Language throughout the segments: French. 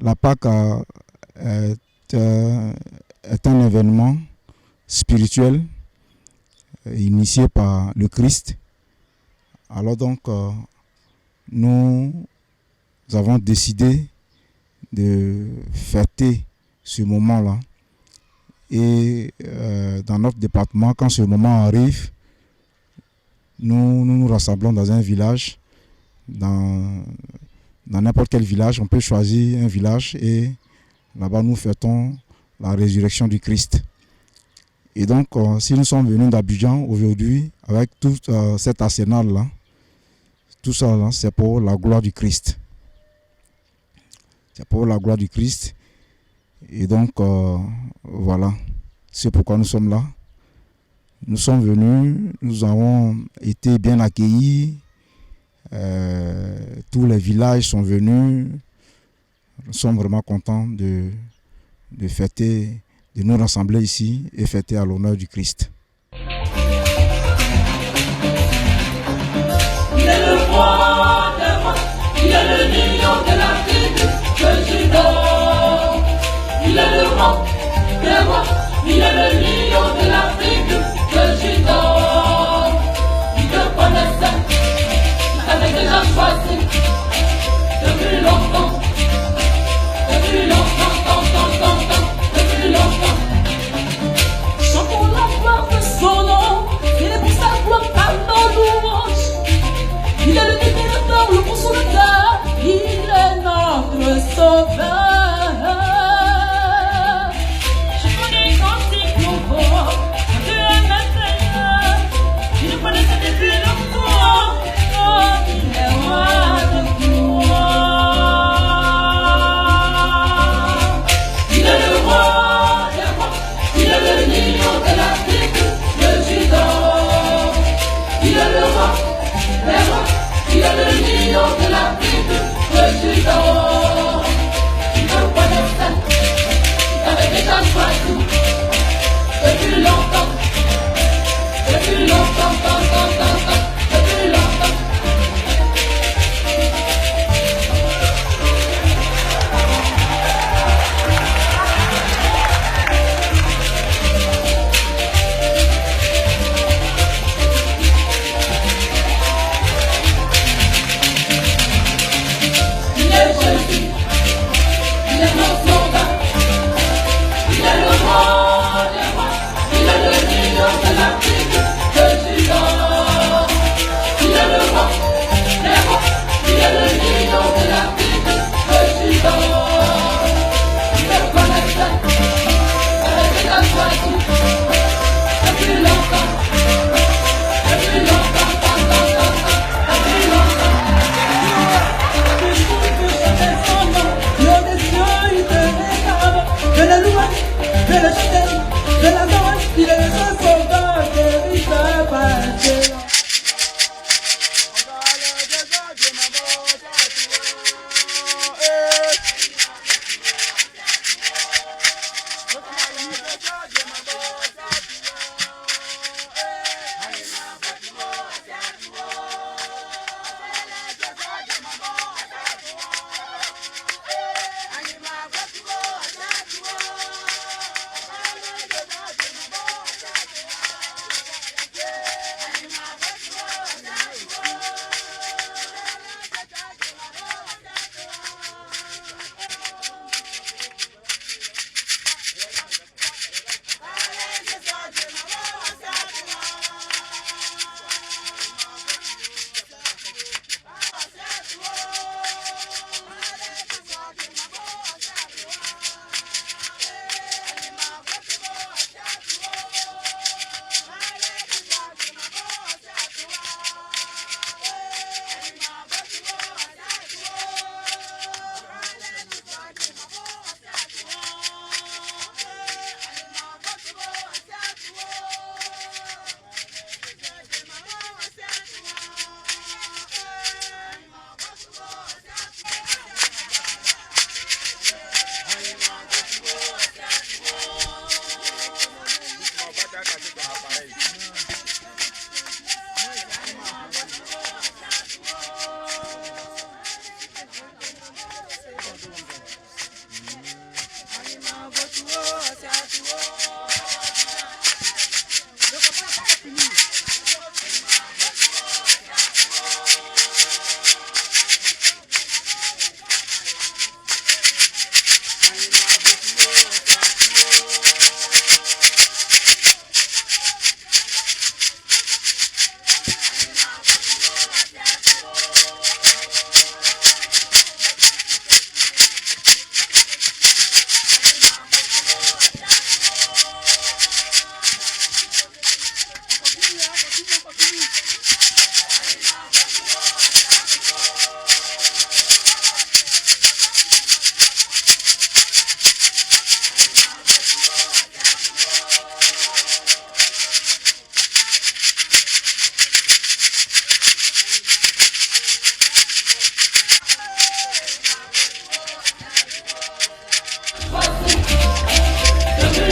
La Pâque est un événement spirituel initié par le Christ. Alors donc, nous avons décidé de fêter ce moment-là. Et dans notre département, quand ce moment arrive, nous nous rassemblons dans un village. Dans n'importe quel village, on peut choisir un village et là-bas nous fêtons la résurrection du Christ. Et donc, si nous sommes venus d'Abidjan aujourd'hui avec tout cet arsenal-là, tout ça, là, c'est pour la gloire du Christ. C'est pour la gloire du Christ. Et donc, voilà, c'est pourquoi nous sommes là. Nous sommes venus, nous avons été bien accueillis. Tous les villages sont venus. Nous sommes vraiment contents de fêter, de nous rassembler ici et fêter à l'honneur du Christ. Il est le roi des rois, il est le lion de la tribu de Juda. Il est le roi des rois, il est le lion de la tribu de Juda. Il te connaissait, il t'avait déjà choisi depuis longtemps, depuis longtemps, depuis longtemps. Chantons la gloire de son nom, il est pour sa gloire par nos louanges. Il est le libérateur, le consolateur, il est notre sauveur. Je connais quand il nous voit, Dieu est maintenant. Il nous connaissait depuis longtemps, oh, il est roi de gloire. Il est le roi des rois, il est le lion de la tribu de Juda. Il est le roi des rois. Il est le lion de la tribu de Juda. Il te connaissait, il t'avait déjà choisi depuis longtemps, depuis longtemps, depuis longtemps. Son nom,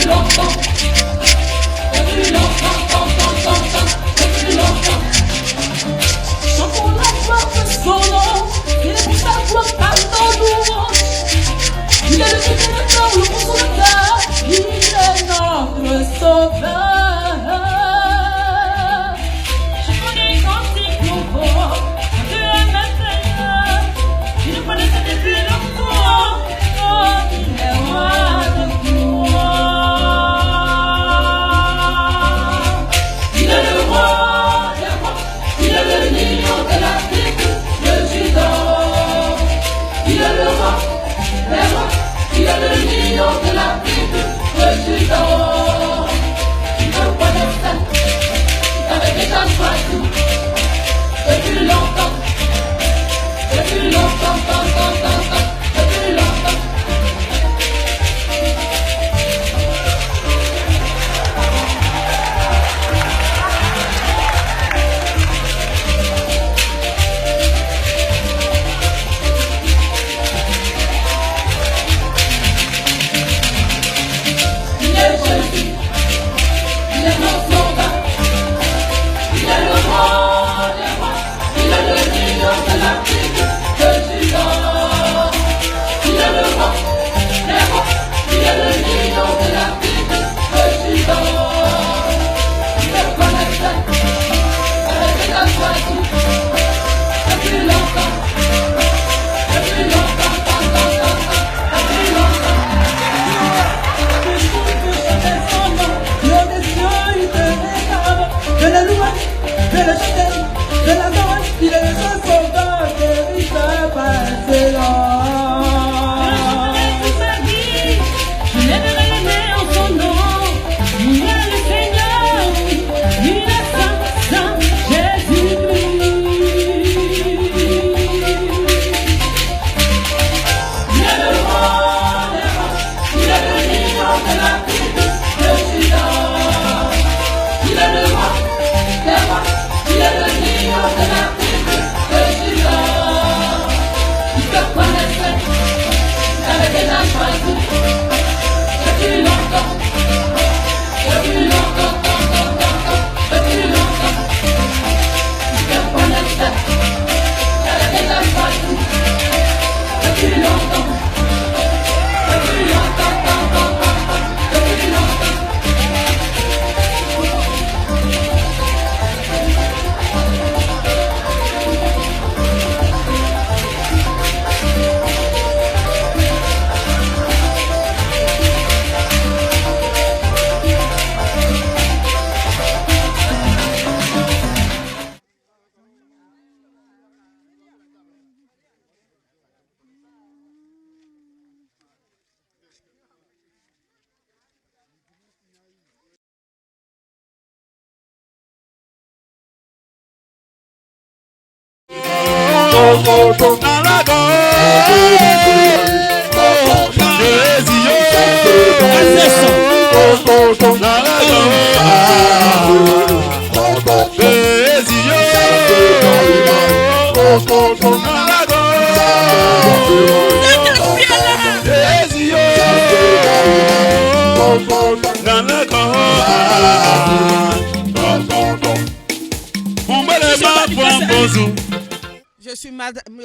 depuis longtemps, depuis longtemps, depuis longtemps. Chantons la gloire de son nom, il est pour sa gloire par nos louanges. Il est le Créateur, le consolateur, il est notre sauveur. Je connais cantique nouveau, de la maintenant, il nous connaissait depuis longtemps, oh, il est roi de gloire. Il est le roi des rois, il est le lion de la tribu de Juda. Il est le roi des rois, il est le lion de la tribu de Juda. Il te connaissait, il t'avait déjà choisi depuis longtemps, depuis longtemps, depuis longtemps. Il est Jésus, il est notre sauveur, il est le roi des rois, il est le lion de la tribu de Juda. Il est le roi des rois, il est le lion de la tribu de Juda. Il te connaissait, avec déjà choisi depuis longtemps, depuis longtemps, depuis longtemps. De la louange, de la chantelle, de la danse, il est le seul sauveur que il peut passer là. Je lèverai les mains en son nom. Il est le Seigneur, il est saint, saint Jésus-Christ. Il est le roi des rois, il est le lion de la tribu de Juda. Il est le roi des rois, il est le lion de la tribu de Juda. Il te connaissait, il t'avait déjà choisi depuis longtemps, depuis longtemps, depuis longtemps. Il te connaissait, il t'avait déjà choisi depuis longtemps, depuis longtemps, depuis longtemps.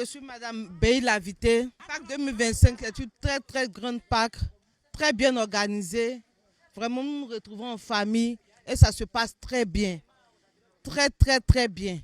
Je suis Madame Bey Lavité. Pâques 2025 est une très très grande Pâques, très bien organisée. Vraiment, nous nous retrouvons en famille et ça se passe très bien. Très très très bien.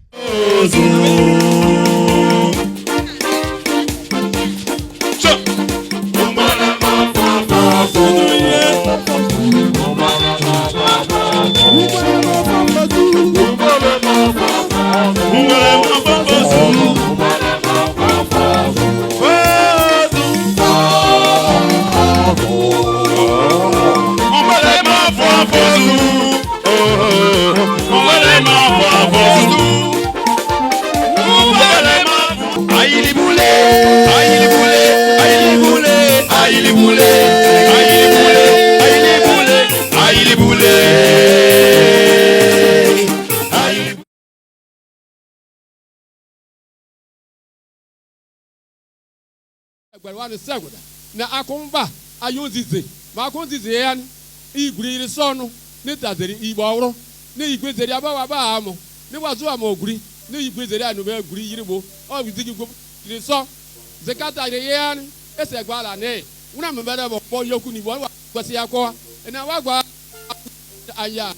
Na akomba ayonzize ma akonzize yan iguri sonu ni taderi igbo ni igwezeri abawa ba amo ni wazu amo oguri ni igwezeri anu be guri yiribo o bizigi go ni so zekata re yan ese gbala ne una me bere bo po yoku ni bo kwasi akwa na wagba aya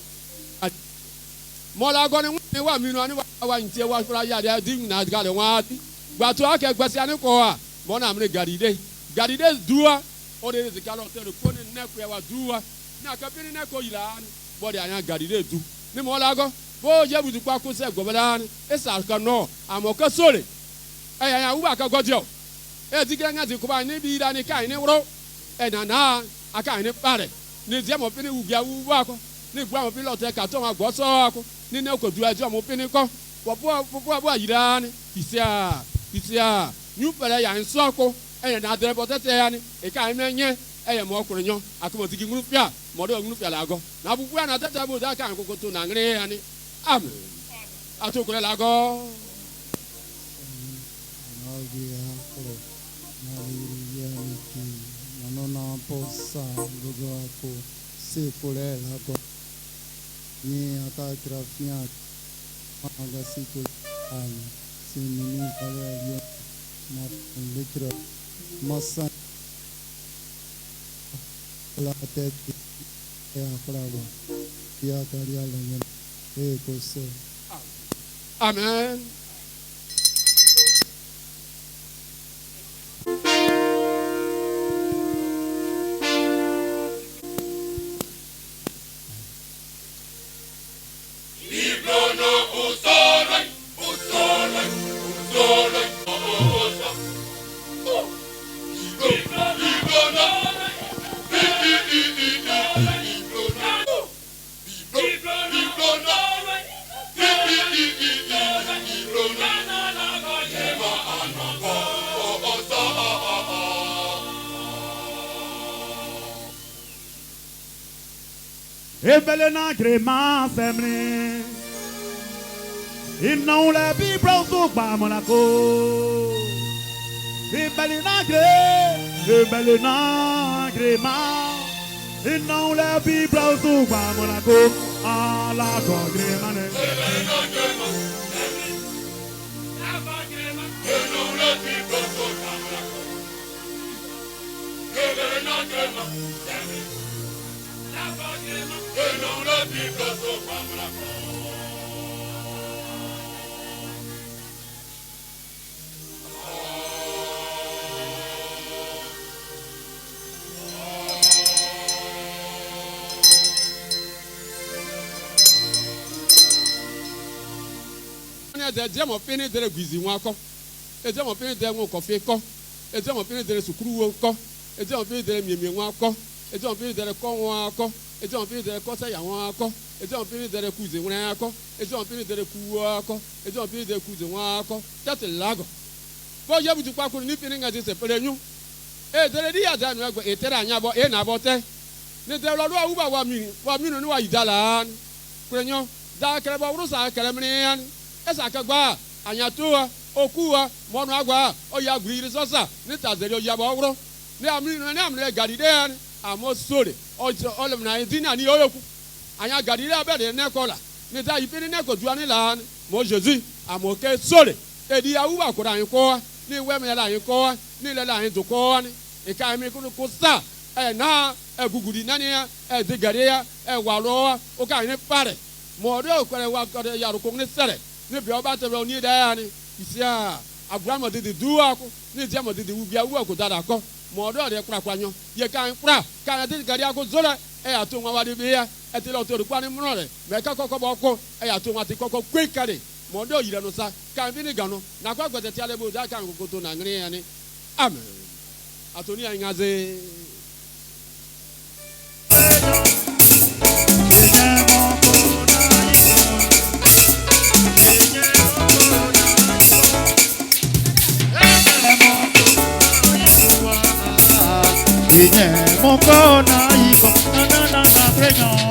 mola go ni wa minu ani wa ntie wa fura ya de dim na gale wa gba to ake gbasi ani ko a mo na mre garide dua o de zekalo te ko ni ne ko wa dua na ka bi ni ne ko yila ani bo de anya garide du ni mola go bo je butu pa ko se gbobela ni esa ka no amoka sole ya uba ka gojo e diga nga ti ko ba ni bi da ni kai ni wro e na aka ni pare ni je mo pini ubia wu ako ni gba mo pini lo te ka to ma gbo so ako ni ne ko du ajo mo pini ko bo ayira ni isia nyu pere ya nso ko e na dere botete ya ni e kai menye e mo okunrin yan akimo ti gunu pia mo do gunu pia lago na bubu na tete bo da kan ko to na ngre ya ni amen atokure lago Nona possa dogo se pole la ko ni ata trafia aga siku an sinini pale ya na litra masa la tete ya fraba ya karia la ya e ko se amen. Ebelena grema semne Inna la bi brauso pa Monaco Ebelena grema Inna la bi brauso pa Monaco a la grema ne Ebelena grema la ba grema Inna la bi brauso pa Monaco Ebelena grema que non la Bible so famla ko ne de jemo pini de guizi won ko e jemo pini de won ko fe ko e jemo pini de sukuru won ko e jemo pini de miemi won ko e jemo pini de ko won ko e jemo pini de ko se ya won ko e jemo pini de kuzi won ko e jemo pini de ku ko e jemo pini de kuzi won ko tete lago bo ye butu pa ko ni pini nga se pere nyu e de di ya da nu egbe e tere anya bo e na bo te ni de lo lo wa mi ni wa idala ko nyo da kere bo wuru sa kere mini an esa ka gba anya to oku wa mo nu agba o ya guri sosa ni tazeri o ya bo wuru ni amri garide an amo sore o le na dina ni oyoku anya garide abede ne kola ni da ipini ne ko duani la mo Jesus amo ke sore e di awu ba ko da yin ko ni we me la yin ko ni le la yin to ko ni e ka mi ko sa e na e gugudi nani e de gare e wa ro o ka yin pare mo do ko le wa ko de ya ro ko ni sere ni bi o ba te ro ni da ni isia abraham de duwa ko ni je mo de wu bia wu ko dada ko mo do de kura kwanyo ye kan kura kan de gari ako zora e ato nwa wade be ya e ti lo to kwa ni mro re me ka kokko bo ko e ato nwa ti kokko kwe kare mo do yire no sa kan bi ni gano na kwa kwete ti ale bo da kan kokoto na ngre ya ni amen atoni ya ngaze Mokona iko na preño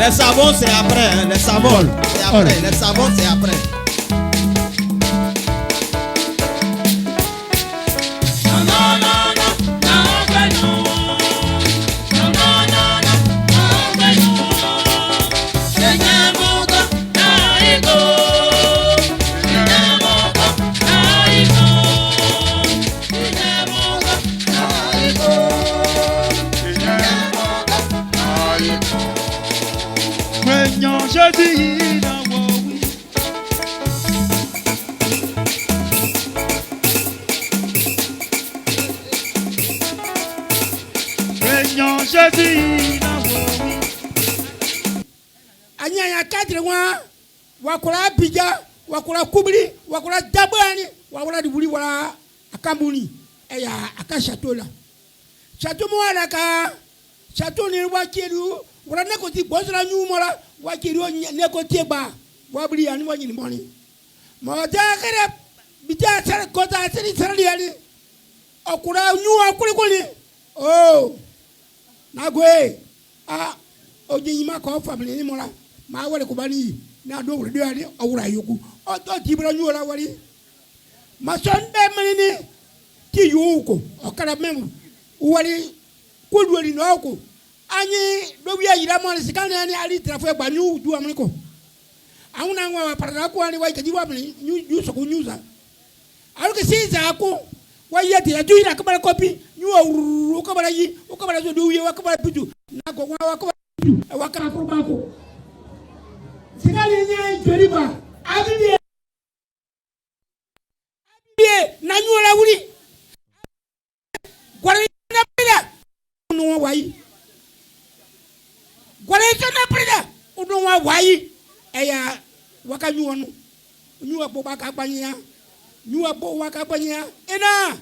Les savons, c'est après. Les savons, c'est après. Les savons, c'est après. Anya kadre wa wakora bija wakora kubri wakora dabani wakora dibuli wala akambuni eya akashatola chato mo ala ka chato ni wakiru wala nekoti bozra nyumola wakiru nekoti ba wabri ani wanyini moni mo da kare bija sar kota sari sarali ali okura nyu akure koni oh nagwe ojiyima ko family ni mola ma wale kubani na do wure ali awura yoku o to tibra nyola wali ma sonde menini ti yuko o kala mem wali kodwali noko anyi do wi ayira mo sikana ni ali trafo gba nyu du amiko awuna nwa parada ko ani wa kaji wa nyu so ko nyuza aluke siza ko wa yeti ya juira kabara kopi nyu o kabara yi o kabara zo do wi wa kabara pitu na ko wa ko wa kala ko ba ko sikali nye joriba abiye na nyula wuri gware na prida no wai gware na prida no wa wai eya waka nyuonu nyuwa bo baka gbanya nyuwa bo waka gbanya ena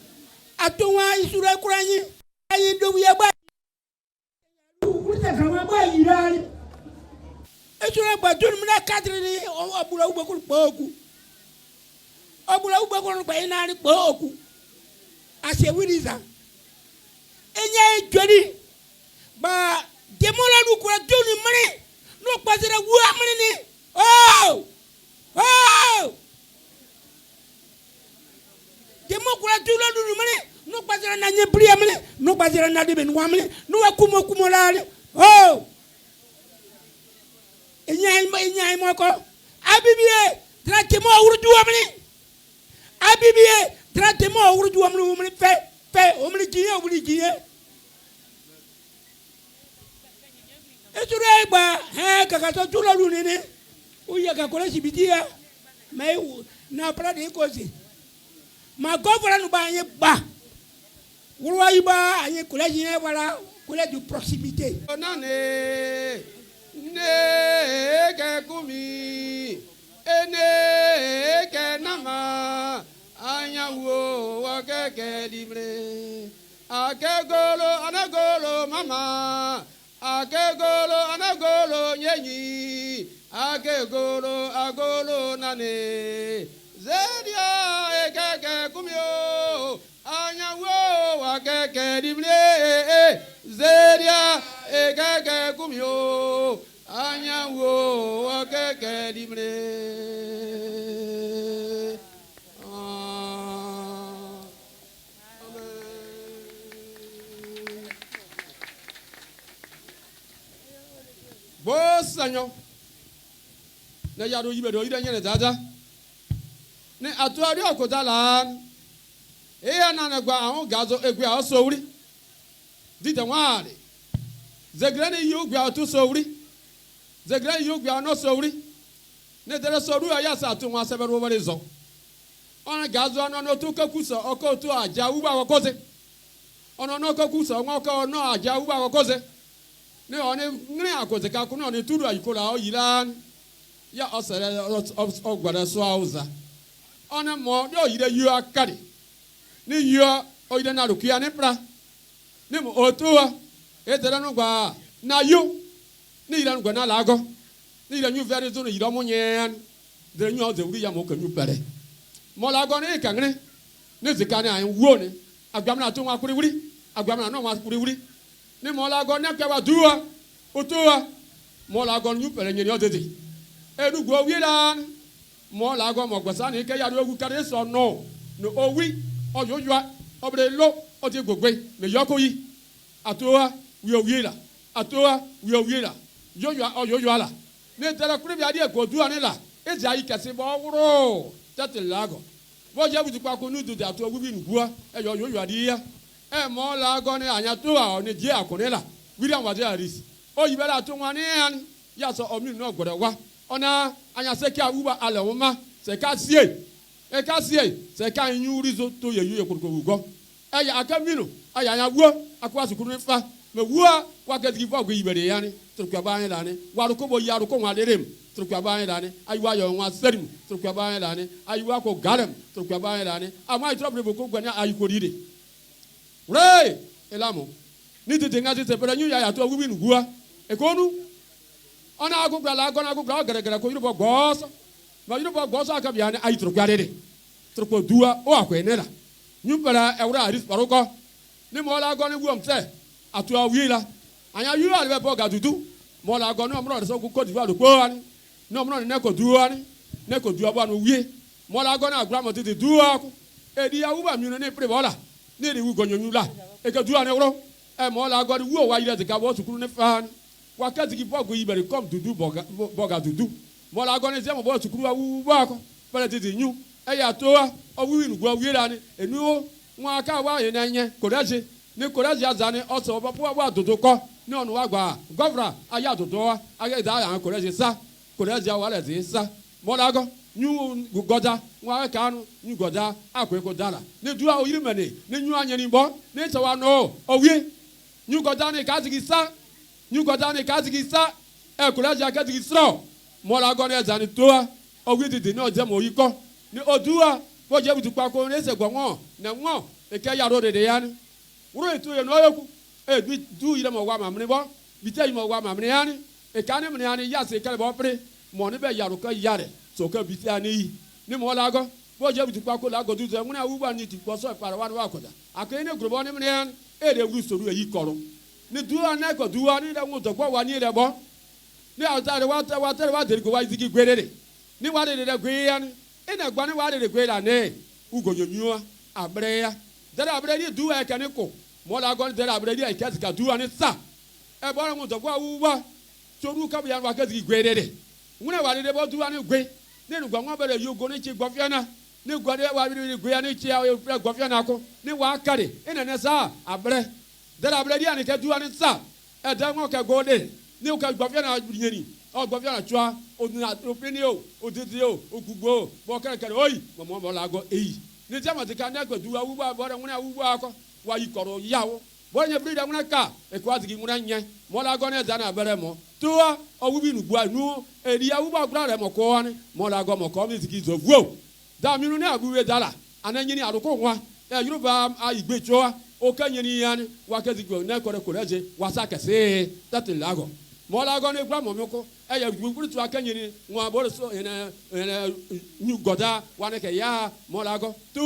atonwa isura kuranyi ayi do wiye gba kama ba yirali esura gba tun mi na kadri ni obula ugbe ko poku obula ugbe ko gba ina ri poku ase wiriza enye jodi ba demola nu ko tun mri no pasira wu amri ni oh demo ko tun lu mri no pasira na nye bri amri no pasira na de ben wa amri no wa kumo la oh enyai moko abibie tratemo urdu amni abibie tratemo urdu amni umni fe umni jiye eture gba he kaka to tulo lu nini uye ka kole sibitia mai na pra de kozi ma govra nu ba yin gba wurwa iba ayin kole yin wala kole de proximité onane ne ke kumi ene ke nama anyawo wa ke libre akegolo anagolo mama akegolo anagolo nyenyi akegolo agolo nane zedia ekeke kumyo anyawo wa ke libre zedia ekeke kumyo anyawo wa ke libre bo sanyo na yaro yibe do ida nyene dada ne atuari okodala e ana na gba ahun gazo egwe a so wuri dide waade zegrani yugbe atu so wuri zegrani yugbe ano so wuri ne dere so ru aya sa atu wa seberu wore zo ona gazo ano no to kakuso oko to aja uba wakoze ona no kakuso nwa ko no aja uba wakoze ne one ngre akoze ka kuno ne turu ayikola o yilan ya osere ogwara so auza ona mo do yire yu akari ni yu o yire na rukia ne pra ne mo otuwa edere no gba na yu ni yire no gba na lago ni yire nyu very zo no yire mo nyen de nyu o de wuri ya mo ka nyu pere mo lago ne ka ngre ne zikane an wo ne agwam na to nwa kuri wuri agwam na no nwa kuri wuri ni mo lago ne ka wa duwa otuwa mo la gon nyu pere nyeni odede enu go wi la mo la gon mo gbasa ni ke ya do gu kare so no owi oyoyoa obre lo odi gbogbe me yoko yi atoa wi owi la atoa wi owi la yoyoa oyoyoa la ne tera kure bi ade ko du ani la eji ayi kese bo wuro tete lago bo je buti pa ko nu du da to wi bi ngua e yoyoa di ya e mo la gon ni anya to a oni je akone la William Wade Harris o yi bela to wan ni an ya so omi no gbodo wa ona anya se ki awuba ale woma se ka sie e ka sie se ka yin rizo to ye yu ekurko wugo e ya akamino aya ya wo akwa sukuru nfa me wo wa ka gi fo go yibere yani turkwa ba yin lani wa ru ko bo ya ru ko wa derem turkwa ba yin lani ayiwa yo wa serim turkwa ba yin lani ayiwa ko garem turkwa ba yin lani ama itrobre bo ko gwani ayiko dide re elamo ni tete ngati te pere nyu ya to wubi ngua e konu ona agugla la gona agugla gere ko yubo goso ma yubo goso aka biane ay turkwa dede turkwa dua o akwenela nyu pere ewra aris paroko ni mo la gona wuom te atu awila anya yu albe bo gadudu mo la gona omro so ko diva do ko ani no omro ne ko duo ani ne ko duo bo no wie mo la gona agura mo tete duo ko edi awuba mi no ne pre bola ne ri wu gonyonyu la e ka duo ani wro e mo la gona wu o wa ile te ka bo sukuru ne fan wakati ki bogo yibere comme dudu boga dudu mo la gona se mo bo sukuru awu ba ko pele tete nyu e ya to o wi nu gwa wi la ni enu won aka wa yen anye kodaje ni kodaje azani o so bo wa dodo ko ni onu wa gba govra aya dodo wa aya da ya kodaje sa kodaje wa le ti sa mo la go nyu goda wa ka anu nyu goda akwe ko dala ni dua o yiri mene ni nyu anye ni bo ni se wa no o wi nyu goda ni ka ti sa nyu goda ni ka ti sa e kodaje ka ti sro mo la go ni azani toa o wi didi no je mo yiko ni odua bo je butu pa ko ni se gwo won na won e ke ya ro de yani wuro etu ye no yoku e du yire mo wa mamne bo bite yi mo wa mamne yani e kan me yani ya se kale bo pre mo ni be ya ro ka yare so ka bite ani ni mo la go bo je butu pa ko la go du se nguna wu ba ni ti ko so para wa ni wa ko da akene ne grobo ni me yani e de wu soru e yi koro ni du ana ko du ani da ngo to ko wa ni le bo ni awtare wa de ko wa zigi gwerere ni wa de gwe yani e na gba ni wa de gwe la ne ugonyonyu abre ya dara abre ni du e kan ko mo la go dara abre ni e ka zika du ani sa e bo ngo to ko wu wa soru ka bi ya wa ka zigi gwerere nguna wa de bo du ani gwe ni nu gba ngo bere yogo ni chi gbofiana ni gwa de wa bi gwe ani chi a gbofiana ko ni wa kare e na ne sa abre dara abre ni ani ka du ani sa e da ngo ka go de ni o ka gbofiana nyeni o gbofiana chua o na opini o odidi o ogugbo bo kare kare oyi mo la go eyi ni jama ti ka na ko du awu ba bo re nguna awu ba ko wa yi koro yawo bo nye brida nguna ka e ko azigi nguna nye mo la go ne za na bere mo to owu bi nu gba nu eri awu ba gura re mo ko ani mo la go mo ko mi ti zo vuo da mi nu ni aguwe dala ananyi ni aroko nwa e yoruba ayigbe choa o ka nyeni yani wa ka zigi na ko re ko reje wa sa kese tati lago mo la go ne gba mo mi ko e ya gburu tu aka nyeni nwa bo so ene nyu goda wa ne ke ya mo la go to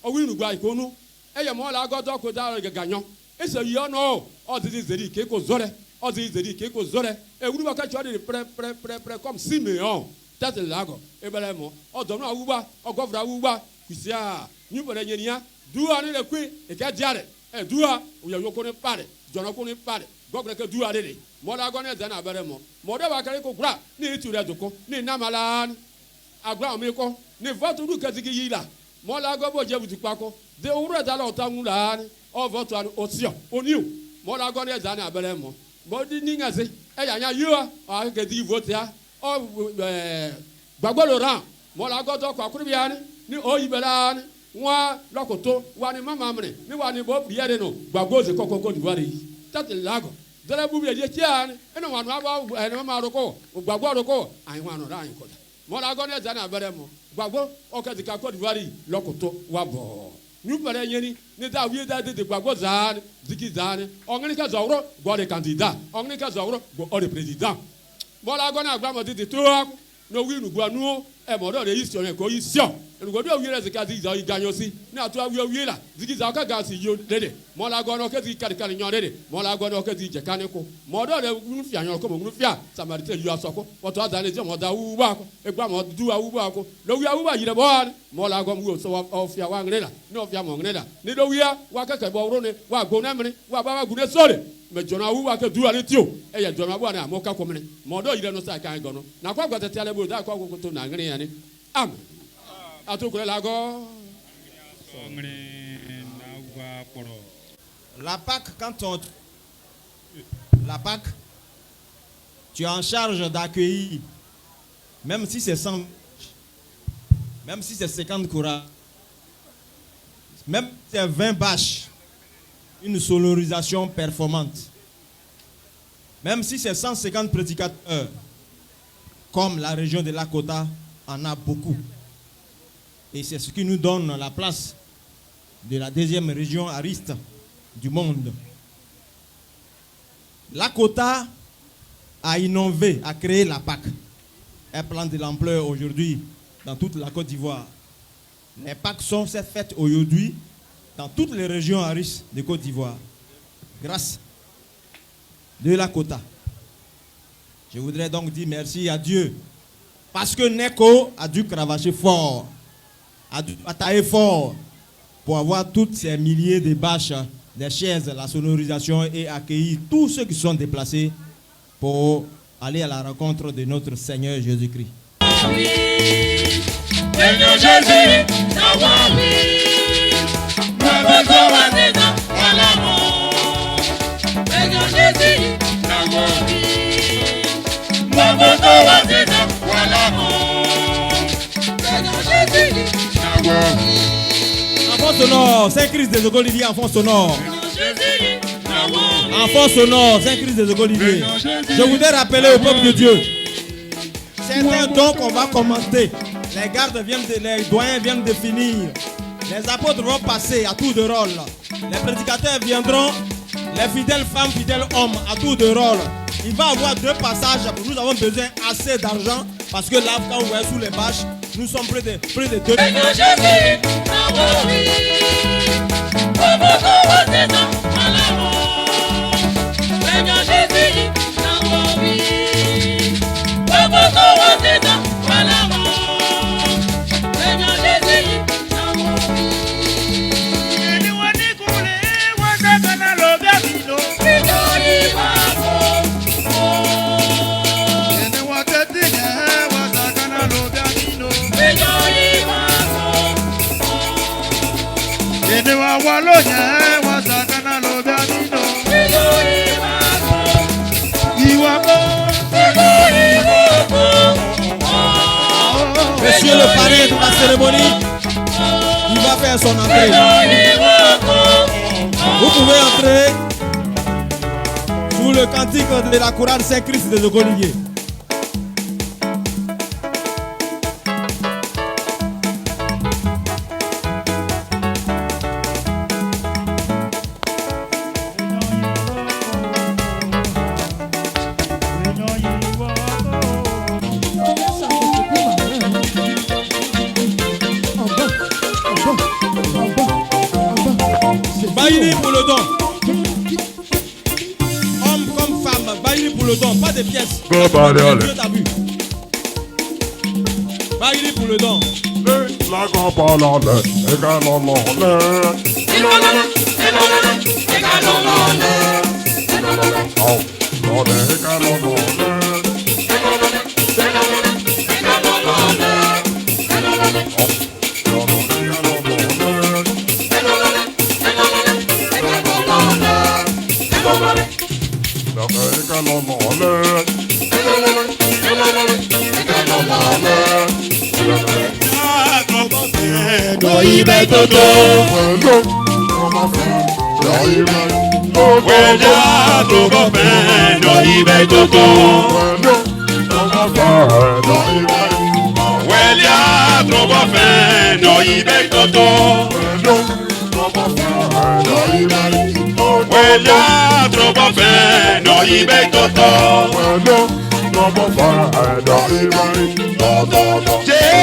o wi nu gba ikonu e ya mo la go do ko da gaganyo e se yi ono o ti zeri ke ko zore o ti zeri ke ko zore e wuru ba ka cho de pre comme Simeon tati lago e bele mo o do no awuba o govra awuba kwisia nyu bele nyeni ya duwa ni le kwi e ka diare e duwa o ya yoko ni pare jono ko ni pare govra ke duwa de mo la go ne za na bere mo de ba kare ko kura ni tu re doko ni na malan agba mi ko ni vote du ke zigi yila mo la go bo je butu pa ko de owuro da lo ta mu la ni o vote an osio oniu mo la go ne za na bere mo di ni ngase e ya nya yo a ke di vote ya o gbagbo lo ran mo la go to ko akuru bi ani ni o yi bela ni wa lokoto wa ni mama mre ni wa ni bo biye de no gbagbo ze kokoko diwari tati lago dara bu bi je tiani eno wanu aba eno ma roko gbagbo roko ayin wanu ra ayin koda mo la go ne za na bere mo gbagbo o ka ti ka ko diwari lokoto wa bo nu pere yeni ni da wi da de gbagbo za ziki za ni ongni ka zawro go de candidat ongni ka zawro go o de president mo la go na agba mo ti to no wi nu gwa nu mɔdɔ de yi sɔnyɛ ko yi sɔ enugbɔdɔ awie lɛ zika zi zɔ yi ganyo si ne ato awie la ziki zɔ ka ga si yo dede mɔla gɔnɔ ke zi karikari nyɔ dede mɔla gɔnɔ ke zi jɛka ne ko mɔdɔ de ŋunufia nyɔ ko mo ŋunufia samarite yi asɔ ko wɔtɔ azali jɛ mɔda wu ba ko egba mɔ du awu ba ko lɔwia awu ba yi dɛ bɔ mɔla gɔn mu sɔ ɔfia wa ŋlɛ la ne ɔfia mɔ ŋlɛ la ne lɔwia wa kɛkɛ bɔ wuro ne wa go ne mene wa ba gu ne sɔle mɛ jɔnna awu wa kɛ du ale ti o eye jɔnna awu wa ne amɔ ka ko mene mɔdɔ yi dɛ no sa kan gɔnɔ na kɔ gbɛtɛ ti ale bolo da kɔ ko to na ŋlɛ yanni amen. La Pâque, la Pâque, tu es en charge d'accueillir, même si c'est 100, même si c'est 50 courants, même si c'est 20 bâches, une sonorisation performante, même si c'est 150 prédicateurs, comme la région de Lakota en a beaucoup. Et c'est ce qui nous donne la place de la deuxième région ariste du monde. Lakota a innové, a créé la Pâque. Elle prend de l'ampleur aujourd'hui dans toute la Côte d'Ivoire. Les Pâques sont faites aujourd'hui dans toutes les régions aristes de Côte d'Ivoire. Grâce de Lakota. Je voudrais donc dire merci à Dieu. Parce que Neko a dû cravacher fort, a dû batailler fort pour avoir toutes ces milliers de bâches, des chaises, la sonorisation et accueillir tous ceux qui sont déplacés pour aller à la rencontre de notre Seigneur Jésus-Christ. Seigneur Jésus, Enfant sonore, Saint-Christ des Oliviers, enfant sonore. Enfant sonore, Saint-Christ des Oliviers. Je voudrais rappeler au peuple de Dieu. Certains dons qu'on va commenter. Les gardes viennent les doyens viennent de finir. Les apôtres vont passer à tour de rôle. Les prédicateurs viendront. Les fidèles femmes, fidèles hommes à tour de rôle. Il va y avoir 2 passages. Nous avons besoin assez d'argent. Parce que là, quand vous voyez sous les bâches, nous sommes près de 2. Monsieur le parrain de la cérémonie, il va faire son entrée. Vous pouvez entrer sous le cantique de la chorale Saint-Christ des Ogoliviers. Baïli pour le don. Homme comme femme, baïli pour le don, pas de pièces. Dieu t'a vu. Baïli pour le don. Jésus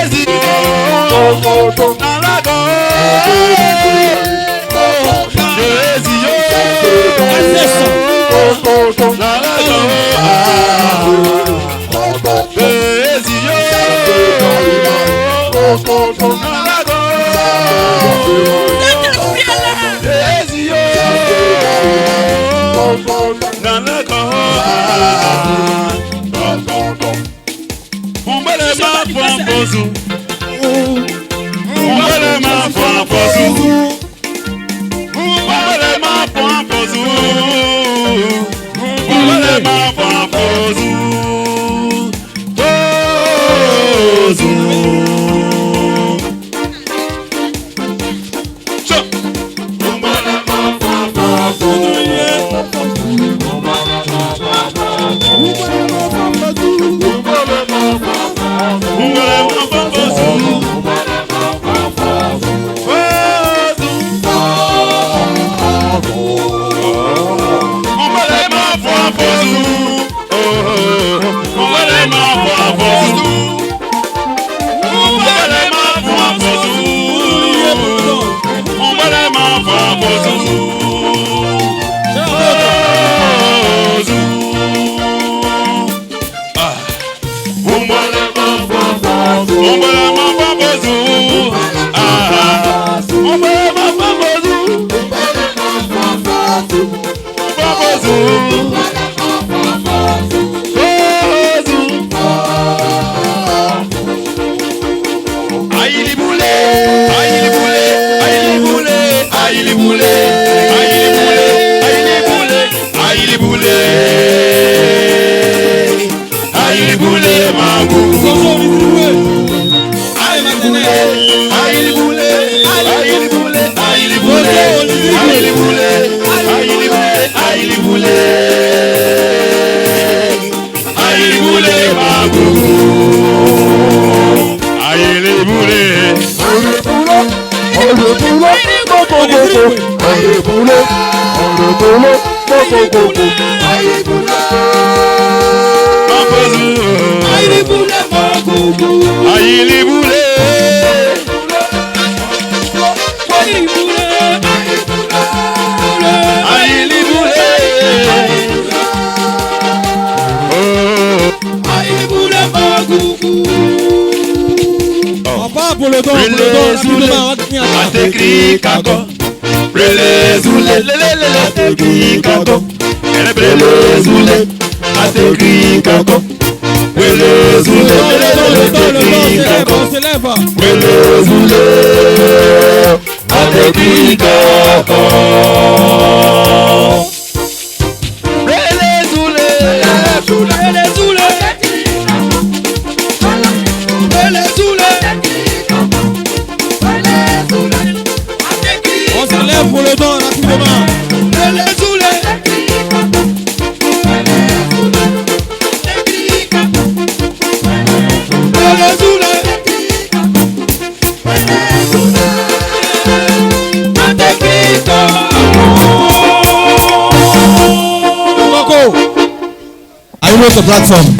Notre plateforme.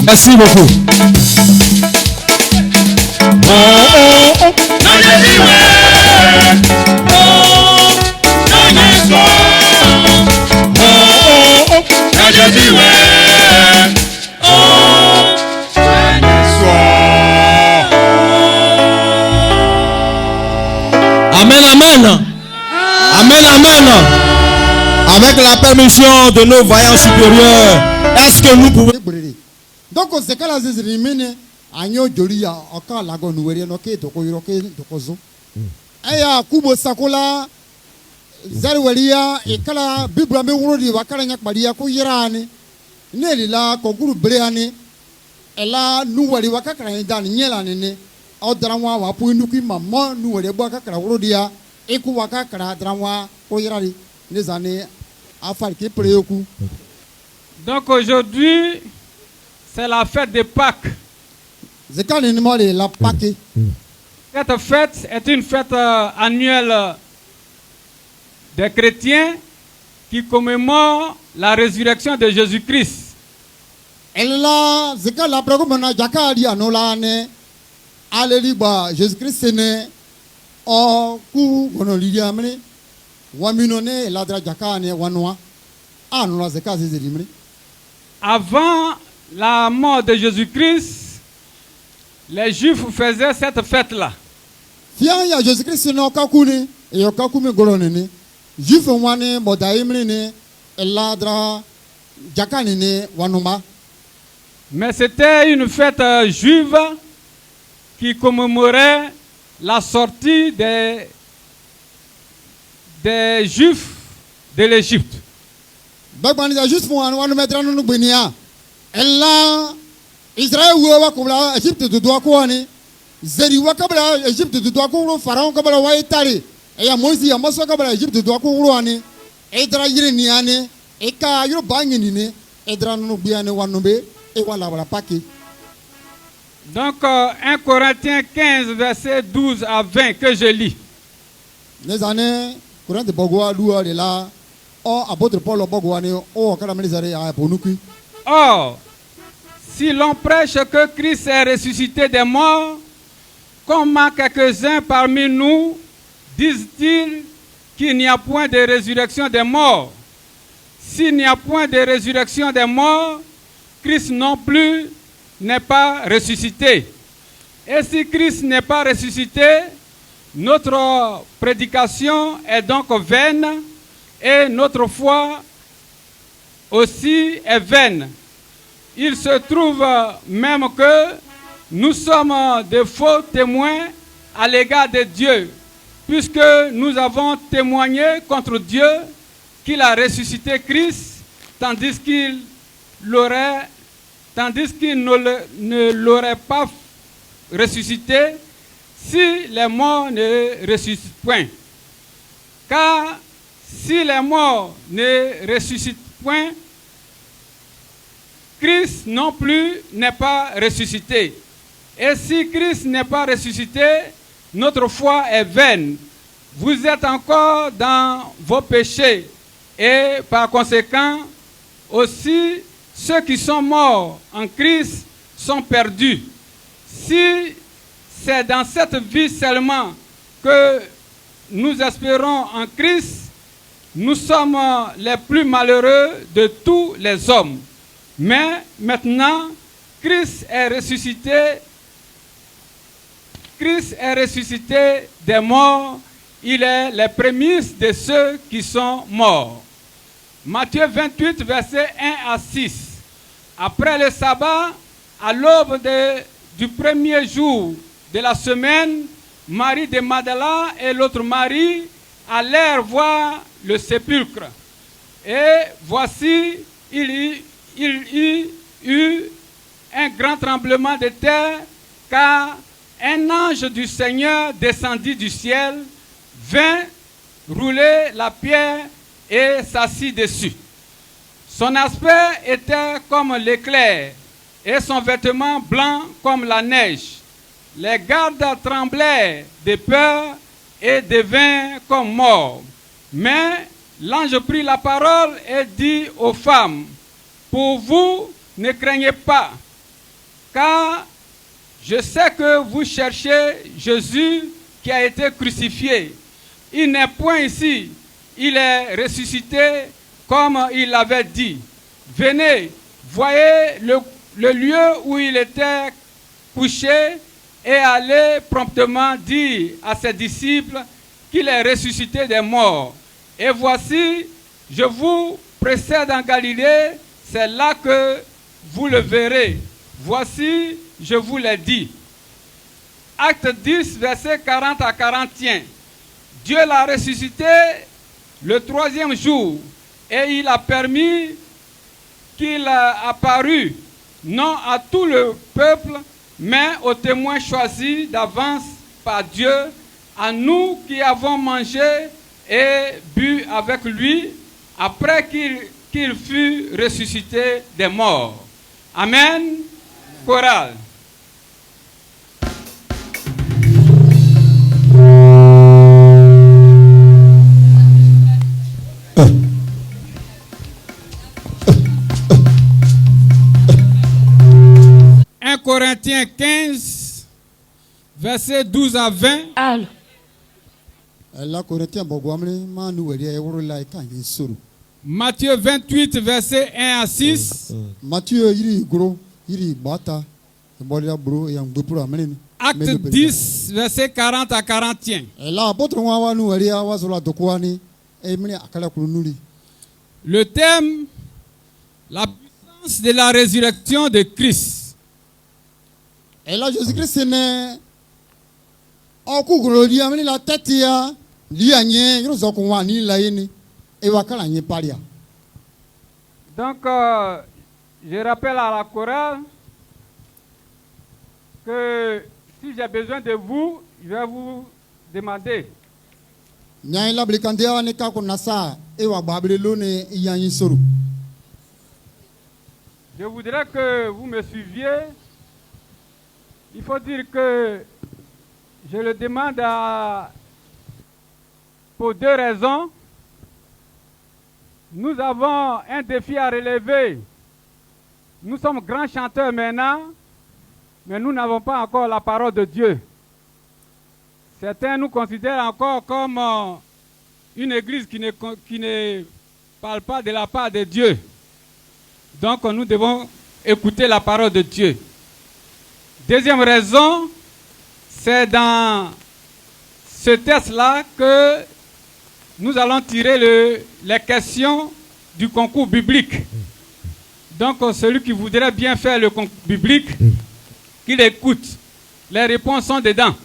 Merci beaucoup. Amen, amen. Amen, amen. Avec la permission de nos voyants supérieurs, est-ce que nous pouvons... Donc, c'est que la zézérimine, agneau jolia, encore la gonoué, noké, tokoyoke, tokozo. Aya, kubo sakola, zalwalia, et kala, bibrame wurodi, wakalanya badia, koyerane, nelila, konkuru breane, et là, nous wali wakakran dans Nielane, au drama, wapuinuki, maman, nous wali wakakra wurodia, et kuwakakra drama, koyerali, les années. Donc aujourd'hui, c'est la fête de Pâques. Cette fête est une fête annuelle des chrétiens qui commémore la résurrection de Jésus-Christ. Alléluia. Jésus-Christ né o ku gono liamni wa minone ladra jakane wanwa anu la zeka zelimni. Avant la mort de Jésus-Christ, les Juifs faisaient cette fête-là. Fian ya Jésus-Christ no kakuni e yo kakumi golone ni Juif wane modaimni ni ladra jakane ni wanuma. Mais c'était une fête juive qui commémorait la sortie des Juifs de l'Égypte. Bagmani juste pour wan mettre nous benia. Ella Israël wa kubla Égypte de doa ko ani. Zeri wa kabla Égypte de doa ko pharaon kabla wa itali. E ya Moïse ya maso kabla Égypte de doa ko ani. E dra yire ni ani. E ka yoro bangi ni ne. E dra no biane wanumbe e wala wala paki. Donc 1 Corinthiens 15 verset 12 à 20 que je lis. Les années Courant de Bogoa Lua de là. Oh, apôtre Paul Bogoane, oh, Karamelizare à Bonuki. Or, si l'on prêche que Christ est ressuscité des morts, comment quelques-uns parmi nous disent-ils qu'il n'y a point de résurrection des morts? S'il n'y a point de résurrection des morts, Christ non plus n'est pas ressuscité. Et si Christ n'est pas ressuscité, notre prédication est donc vaine et notre foi aussi est vaine. Il se trouve même que nous sommes de faux témoins à l'égard de Dieu, puisque nous avons témoigné contre Dieu qu'il a ressuscité Christ, tandis qu'il ne l'aurait pas ressuscité si les morts ne ressuscitent point. Car si les morts ne ressuscitent point, Christ non plus n'est pas ressuscité. Et si Christ n'est pas ressuscité, notre foi est vaine. Vous êtes encore dans vos péchés. Et par conséquent, aussi, ceux qui sont morts en Christ sont perdus. Si c'est dans cette vie seulement que nous espérons en Christ, nous sommes les plus malheureux de tous les hommes. Mais maintenant, Christ est ressuscité des morts. Il est les prémices de ceux qui sont morts. Matthieu 28, versets 1 à 6. Après le sabbat, à l'aube du premier jour de la semaine, Marie de Magdala et l'autre Marie allèrent voir le sépulcre. Et voici, il y eut un grand tremblement de terre, car un ange du Seigneur descendit du ciel, vint rouler la pierre et s'assit dessus. Son aspect était comme l'éclair et son vêtement blanc comme la neige. Les gardes tremblèrent de peur et devinrent comme morts. Mais l'ange prit la parole et dit aux femmes, pour vous, ne craignez pas, car je sais que vous cherchez Jésus qui a été crucifié. Il n'est point ici, il est ressuscité comme il l'avait dit. Venez, voyez le lieu où il était couché et allez promptement dire à ses disciples qu'il est ressuscité des morts. Et voici, je vous précède en Galilée, c'est là que vous le verrez. Voici, je vous l'ai dit. Acte 10, versets 40 à 41. Dieu l'a ressuscité le troisième jour et il a permis qu'il apparût non à tout le peuple, mais aux témoins choisis d'avance par Dieu, à nous qui avons mangé et bu avec lui après qu'il fut ressuscité des morts. Amen. Chorale. Corinthiens 15, versets 12 à 20. Alors. Matthieu 28, versets 1 à 6. Acte 10, versets 40 à 41. Le thème, la puissance de la résurrection de Christ. Et là, Jésus-Christ est donc, je rappelle à la chorale que si j'ai besoin de vous, je vais vous demander. Je voudrais que vous me suiviez. Il faut dire que je le demande pour deux raisons. Nous avons un défi à relever. Nous sommes grands chanteurs maintenant, mais nous n'avons pas encore la parole de Dieu. Certains nous considèrent encore comme une église qui ne parle pas de la part de Dieu. Donc nous devons écouter la parole de Dieu. Deuxième raison, c'est dans ce texte-là que nous allons tirer les questions du concours biblique. Donc celui qui voudrait bien faire le concours biblique, qu'il écoute. Les réponses sont dedans.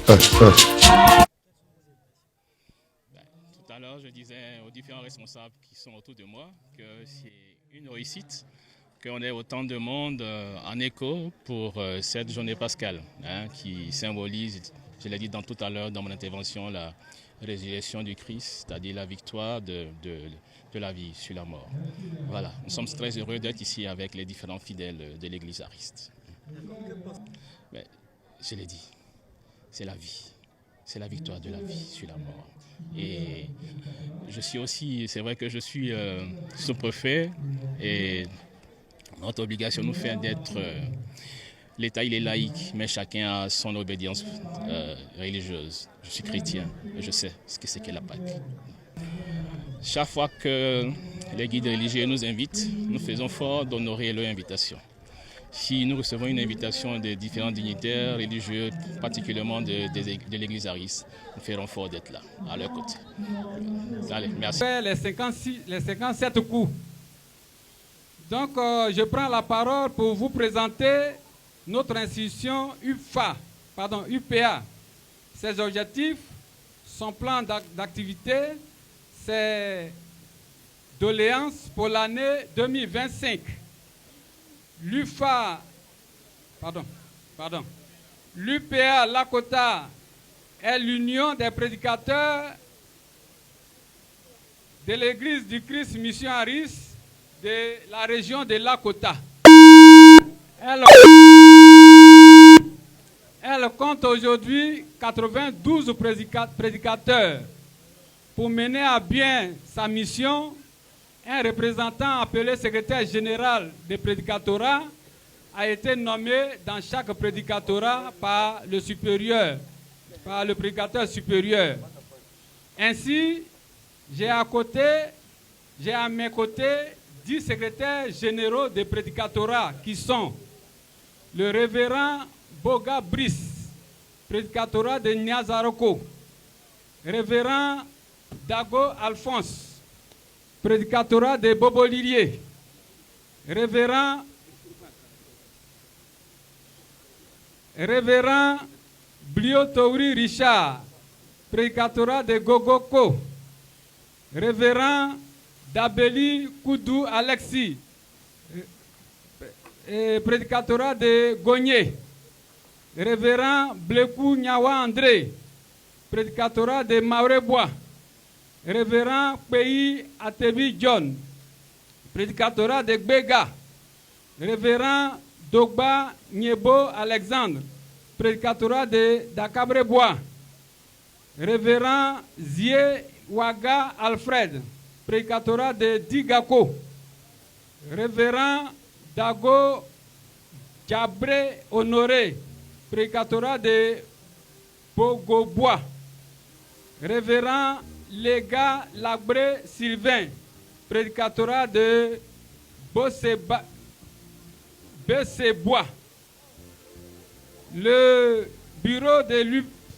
Tout à l'heure, je disais aux différents responsables qui sont autour de moi que c'est une réussite qu'on ait autant de monde en écho pour cette journée pascale, qui symbolise, je l'ai dit tout à l'heure dans mon intervention, la résurrection du Christ, c'est-à-dire la victoire de la vie sur la mort. Voilà, nous sommes très heureux d'être ici avec les différents fidèles de l'Église Ariste. Mais, je l'ai dit, c'est la vie, c'est la victoire de la vie sur la mort. Et je suis aussi, c'est vrai que je suis sous-préfet et notre obligation nous fait d'être, l'État il est laïque, mais chacun a son obédience religieuse. Je suis chrétien et je sais ce que c'est que la Pâque. Chaque fois que les guides religieux nous invitent, nous faisons fort d'honorer leur invitation. Si nous recevons une invitation de différents dignitaires religieux, particulièrement de l'Église Ariste, nous ferons fort d'être là, à leur côté. Allez, merci. Les 57 coups. Donc, je prends la parole pour vous présenter notre institution UPA. Ses objectifs, son plan d'activité, ses doléances pour l'année 2025. L'UPA Lakota est l'union des prédicateurs de l'Église du Christ Mission Ariste de la région de Lakota. Elle compte aujourd'hui 92 prédicateurs. Pour mener à bien sa mission, un représentant appelé secrétaire général des prédicatorat a été nommé dans chaque prédicatorat par le prédicateur supérieur. Ainsi, j'ai à mes côtés 10 secrétaires généraux des prédicatorats qui sont le révérend Boga Brice, prédicatorat de Niazaroko, révérend Dago Alphonse, prédicatorat de Bobolilier, révérend Bliotouri Richard, prédicatorat de Gogoko, révérend Dabeli Koudou Alexis, prédicatorat de Gogné, révérend Blekou Nyawa André, prédicatorat de Maurebois, révérend Pays Atebi John, prédicatorat de Gbega, révérend Dogba Nyebo Alexandre, prédicatorat de Dakabrebois, révérend Zie Waga Alfred, prédicatorat de Digako, révérend Dago Diabré Honoré, prédicatorat de Bogobois, révérend Lega Labré Sylvain, prédicatorat de Bessebois. Le bureau de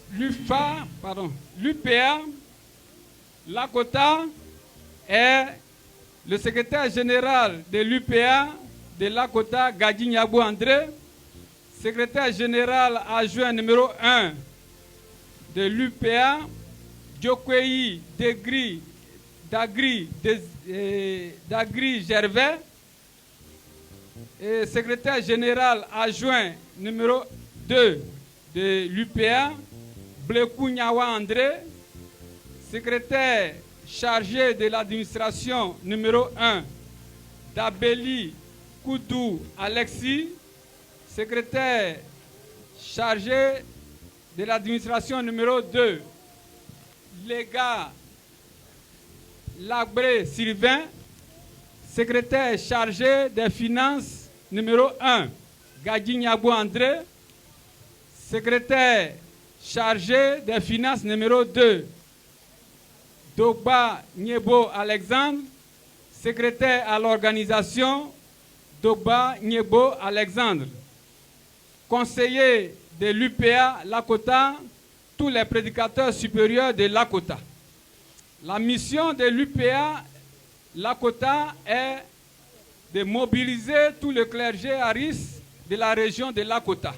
l'UPA Lakota est le secrétaire général de l'UPA de Lakota Gadi Nyabou André, secrétaire général adjoint numéro 1 de l'UPA Djokwei Dagri Gervais, et secrétaire général adjoint numéro 2 de l'UPA Blekou Nyawa André, secrétaire chargé de l'administration numéro 1 Dabeli Koudou Alexis, secrétaire chargé de l'administration numéro 2 Lega Labré Sylvain, secrétaire chargé des finances numéro 1 Gadi Nyabou André, secrétaire chargé des finances numéro 2 Dogba Nyebo Alexandre, secrétaire à l'organisation Dogba Nyebo Alexandre, conseiller de l'UPA Lakota, tous les prédicateurs supérieurs de Lakota. La mission de l'UPA Lakota est de mobiliser tout le clergé ariste de la région de Lakota,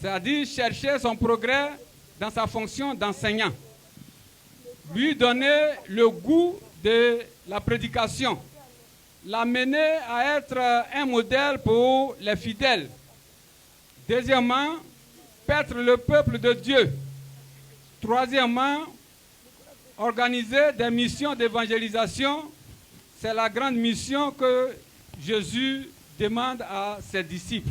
c'est-à-dire chercher son progrès dans sa fonction d'enseignant. Lui donner le goût de la prédication. L'amener à être un modèle pour les fidèles. Deuxièmement, paître le peuple de Dieu. Troisièmement, organiser des missions d'évangélisation. C'est la grande mission que Jésus demande à ses disciples.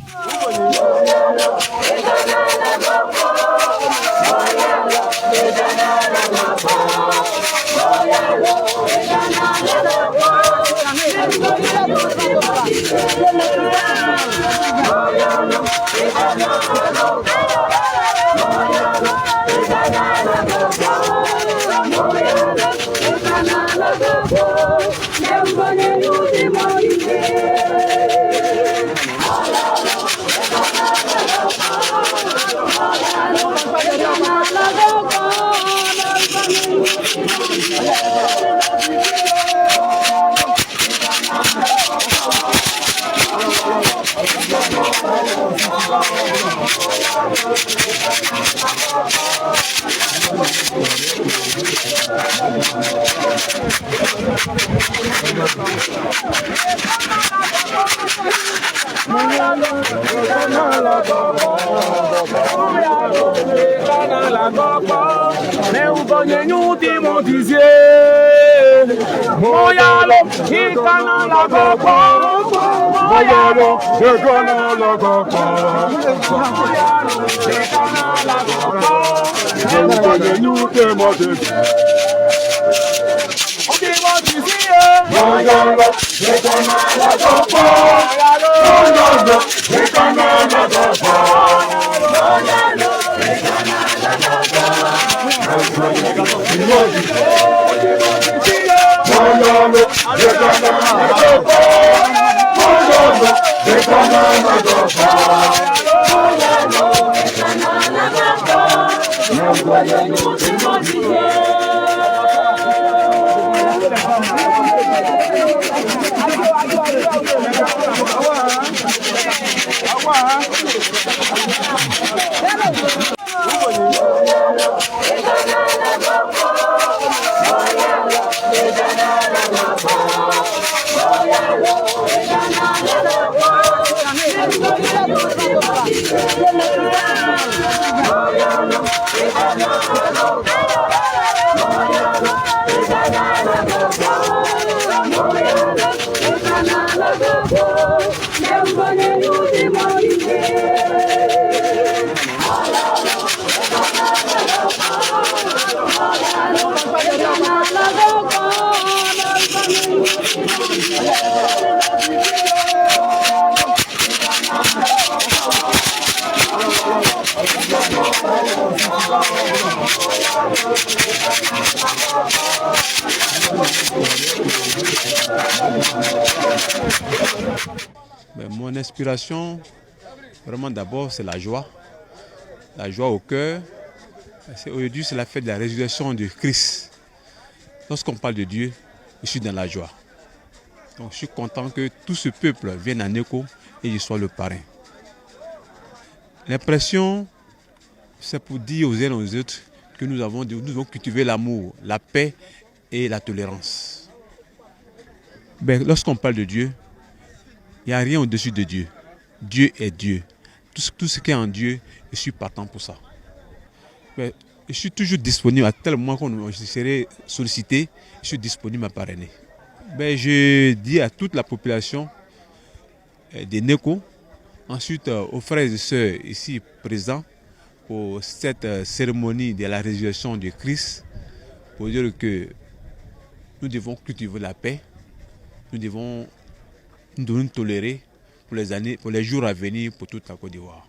Mon inspiration, vraiment d'abord, c'est la joie. La joie au cœur. Aujourd'hui, c'est la fête de la résurrection du Christ. Lorsqu'on parle de Dieu, je suis dans la joie. Donc je suis content que tout ce peuple vienne en écho et je sois le parrain. L'impression, c'est pour dire aux uns et aux autres que nous devons cultiver l'amour, la paix et la tolérance. Ben, lorsqu'on parle de Dieu, il n'y a rien au-dessus de Dieu. Dieu est Dieu. Tout ce qui est en Dieu, je suis partant pour ça. Ben, je suis toujours disponible à tel moment qu'on serait sollicité, je suis disponible à parrainer. Ben, je dis à toute la population des NECO, ensuite aux frères et sœurs ici présents pour cette cérémonie de la résurrection du Christ, pour dire que nous devons cultiver la paix, nous devons nous tolérer pour les jours à venir pour toute la Côte d'Ivoire.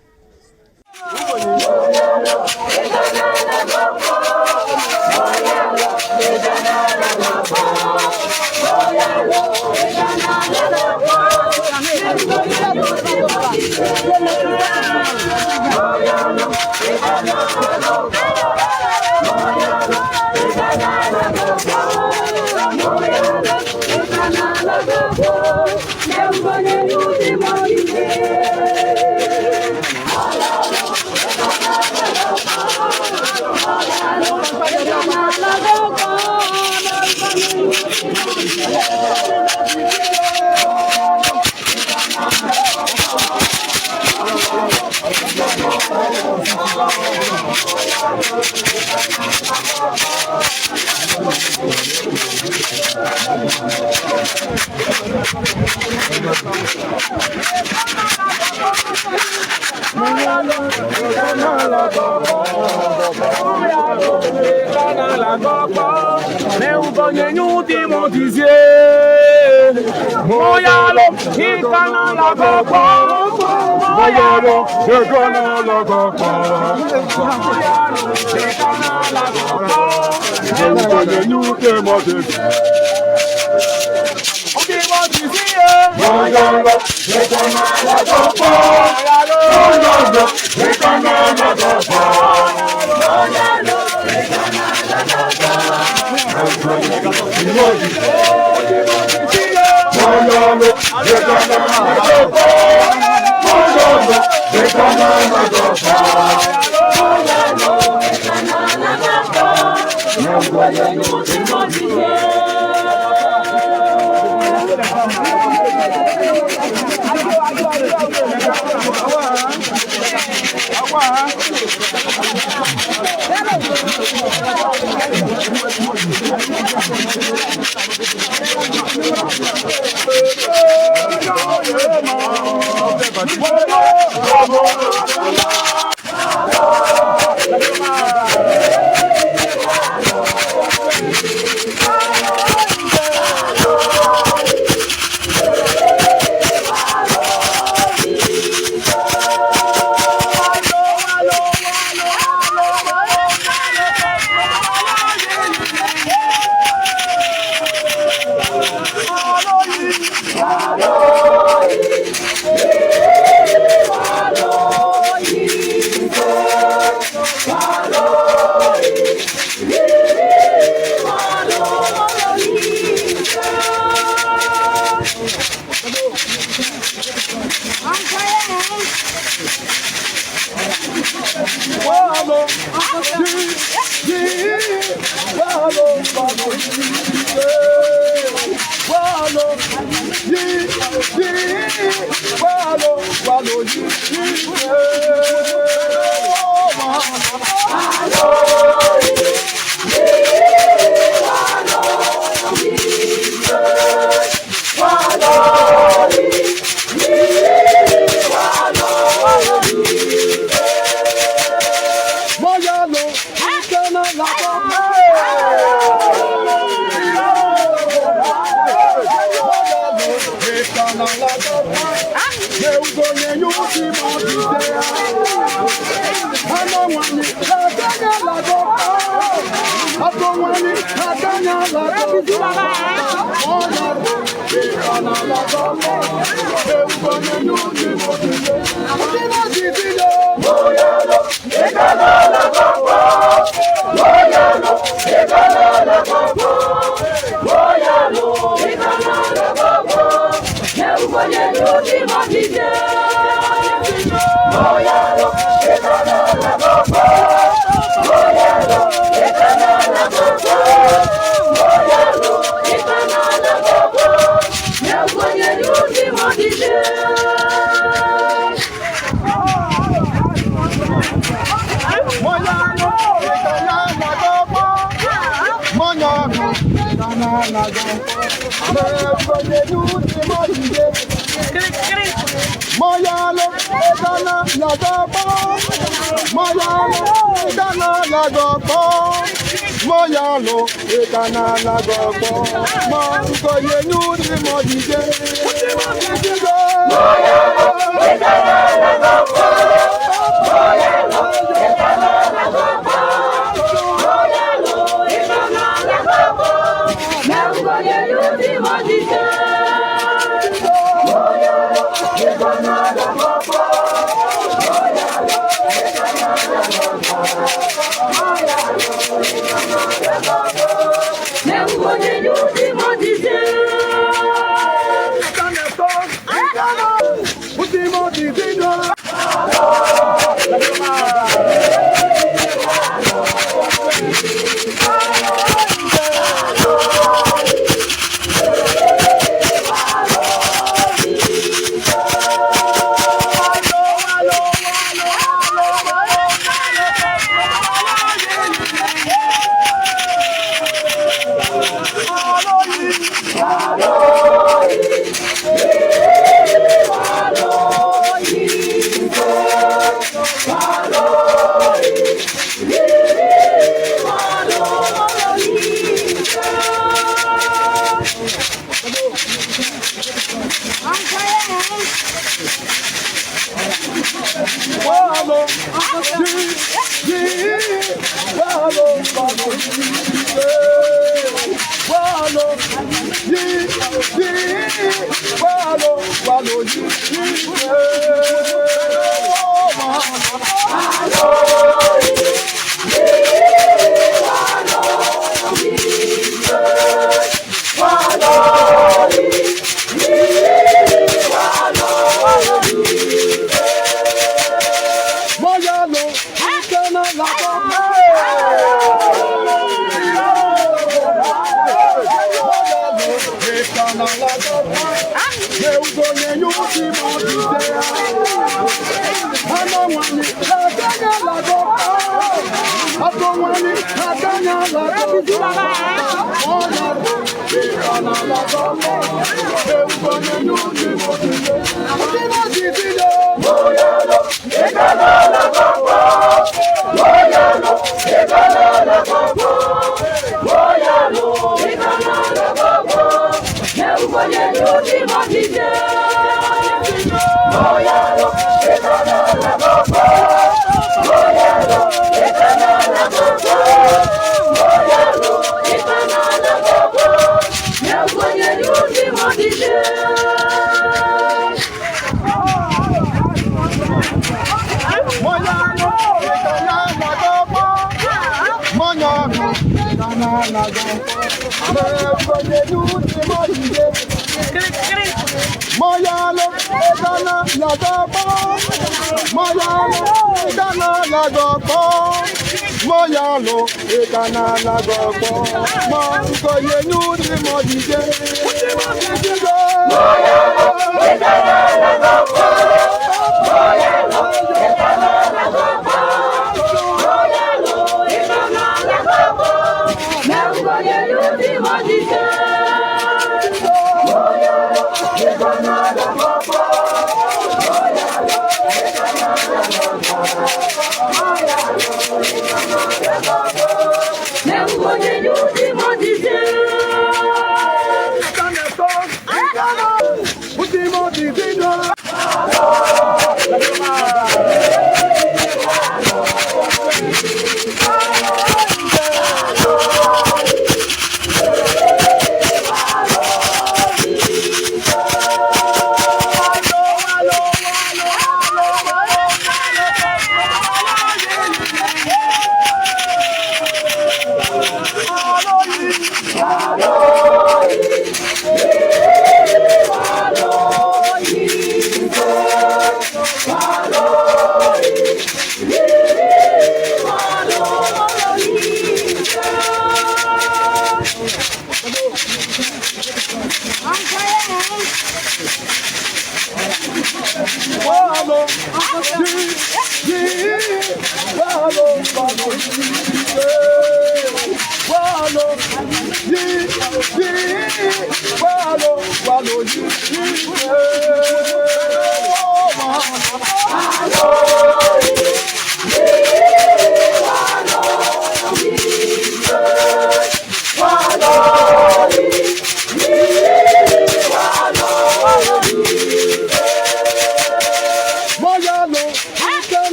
Último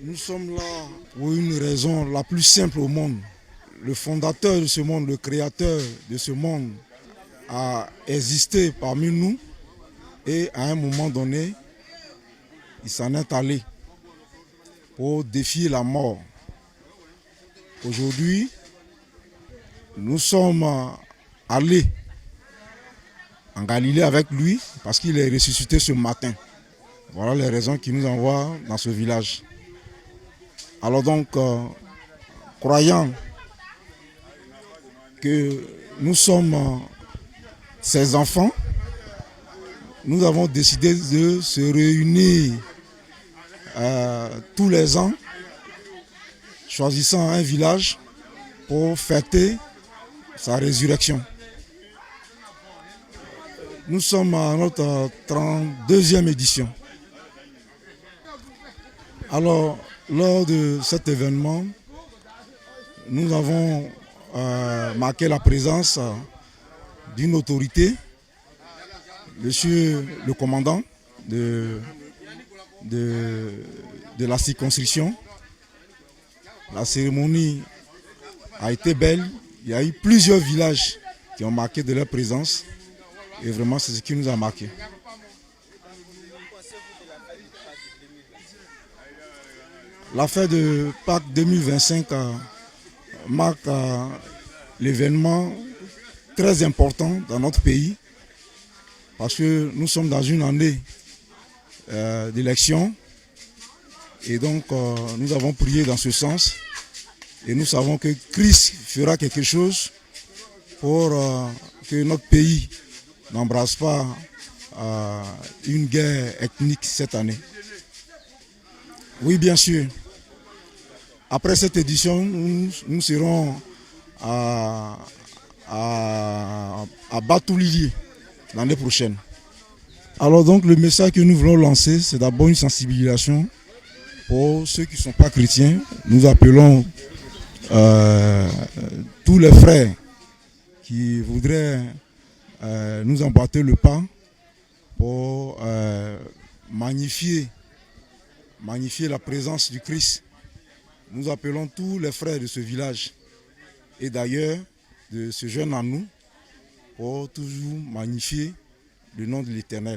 Nous sommes là pour une raison la plus simple au monde. Le fondateur de ce monde, le créateur de ce monde a existé parmi nous et à un moment donné, il s'en est allé pour défier la mort. Aujourd'hui, nous sommes allés en Galilée avec lui parce qu'il est ressuscité ce matin. Voilà les raisons qui nous envoient dans ce village. Alors donc, croyant que nous sommes ses enfants, nous avons décidé de se réunir tous les ans, choisissant un village pour fêter sa résurrection. Nous sommes à notre 32e édition. Alors, lors de cet événement, nous avons marqué la présence d'une autorité, monsieur le commandant de la circonscription. La cérémonie a été belle. Il y a eu plusieurs villages qui ont marqué de leur présence. Et vraiment, c'est ce qui nous a marqué. La fête de Pâques 2025 marque l'événement très important dans notre pays parce que nous sommes dans une année d'élection et donc nous avons prié dans ce sens et nous savons que Christ fera quelque chose pour que notre pays n'embrasse pas une guerre ethnique cette année. Oui, bien sûr. Après cette édition, nous serons à Batouli l'année prochaine. Alors donc le message que nous voulons lancer, c'est d'abord une sensibilisation pour ceux qui ne sont pas chrétiens. Nous appelons tous les frères qui voudraient nous emboîter le pas pour magnifier la présence du Christ. Nous appelons tous les frères de ce village et d'ailleurs de se joindre à nous pour toujours magnifier le nom de l'Éternel.